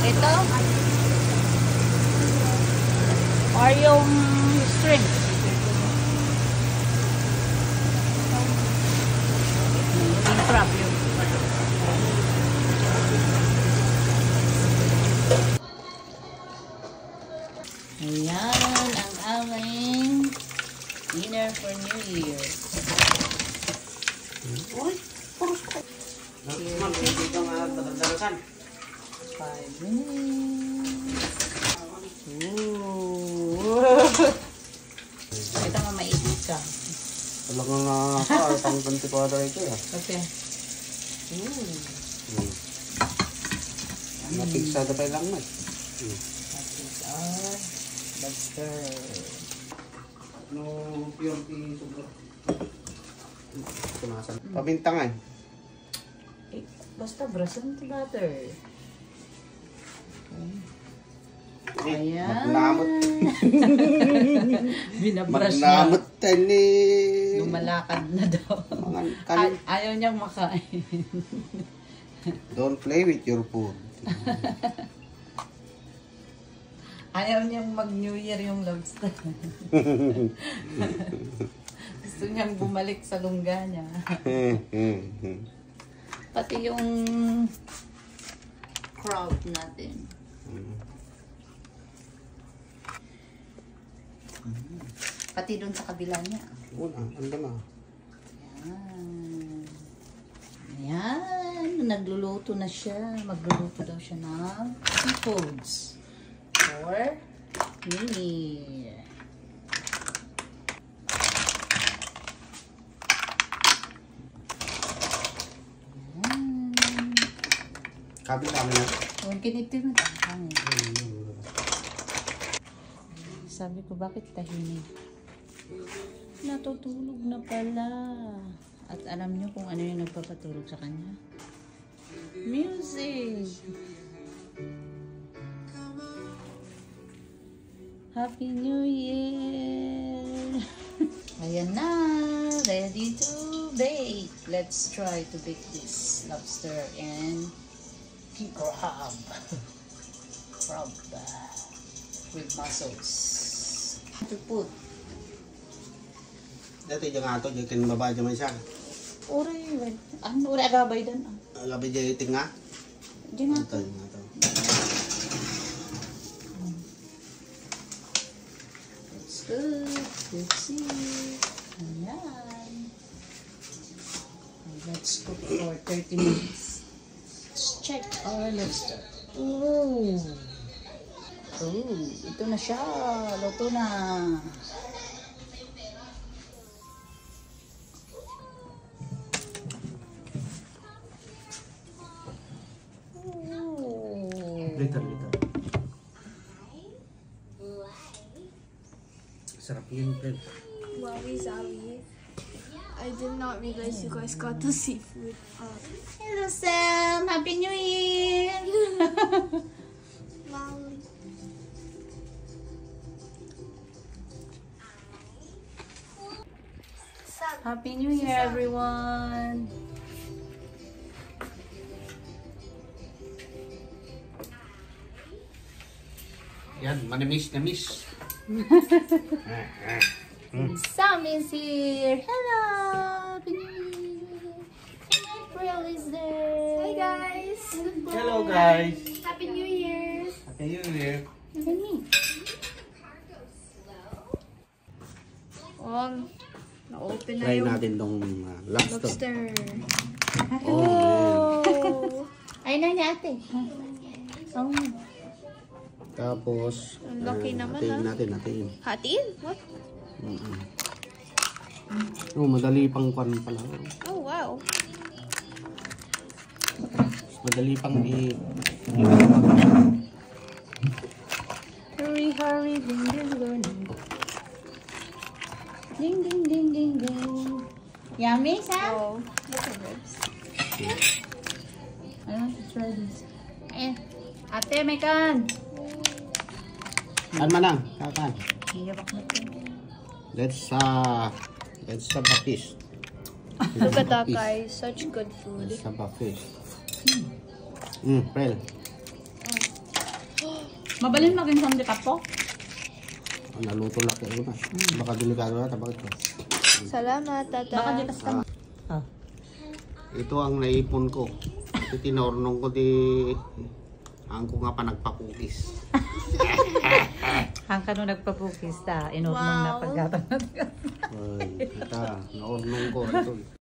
Ito. Or yung shrimp. Yung crab yun. Ayan ang aming dinner for New Year. Uy, puros ko. 5 minutes. Ito nga maigit ka. Talagang pang 24 ito eh. Okay. Napigsada pa lang mat. Lobster. No, pure sugar. Pabintangan. Eh, basta brush and butter. Ayan. Magnamot. Binabrush na. Magnamot tani. Lumalakad na daw. Ayaw niyang makain. Don't play with your food. Ayaw niyang mag-New Year yung lobster. Gusto niyang bumalik sa lungga niya. Pati yung crab natin. Pati dun sa kabila niya. Una, ando na. Ayan. Ayan. Nagluluto na siya. Magluluto daw siya ng seafoods. For New Year. Kabila kami na. Huwag kinito na. Sabi ko, bakit tahimik? Natutulog na pala. At alam niyo kung ano yung nagpapatulog sa kanya? Music! Happy New Year! Ayan na! Ready to bake! Let's try to bake this lobster and crab. Crab with mussels. To put. Dito yung ato, yung kinababa dyan man siya. Uri, ano uri agabay dan? Agabay dyan yung tinga. Diyan Ito yung ato. It's good. Let's see. Ayan. Let's cook for 30 minutes. Let's check our lobster. Ooh. Oh, ito na siya. Luto na. Later. Sarap yun, friend. Wowie zowie. I did not realize you guys got the seafood. Hello, Sam. Happy New Year. Wowie. Happy New Year, everyone. Yan, manimis na miss. Sam is here. Hello. Happy New Year. April is there. Hi guys. Hello guys. Happy New Year. Happy New Year. Look at me. Oh, na-open na Try yung natin tong lobster. lobster. Oh, Ay na ni ate. Oh. tapos, Ang laki naman, hatiin ah. natin. Hatiin? What? Oh, madali pang kwan pala. Oh, wow. Madali pang Hurry, hurry, ding, ding, ding. Ding, ding, ding, ding, ding. Yummy, Sam? Oh, look at ribs. I want to try this. Eh, ate, may kan. Saan manang? Kakan. Hiyabak na ito. Let's have a fish. Look at that, guys. Such good food. Let's have a fish. Well. Mabalin maging handicap po. Naluto laki ako na. Baka delikado na, bakit ko? Salamat, Tata. Baka di tas ka. Ah. Ito ang naipon ko. Ito tinornong ko di... Ang ko nga pa nagpakukis. Hangka nung nagpapukis ta, inurnong na Wow. pagkatan. Ay, kita, naornong ko. Ito.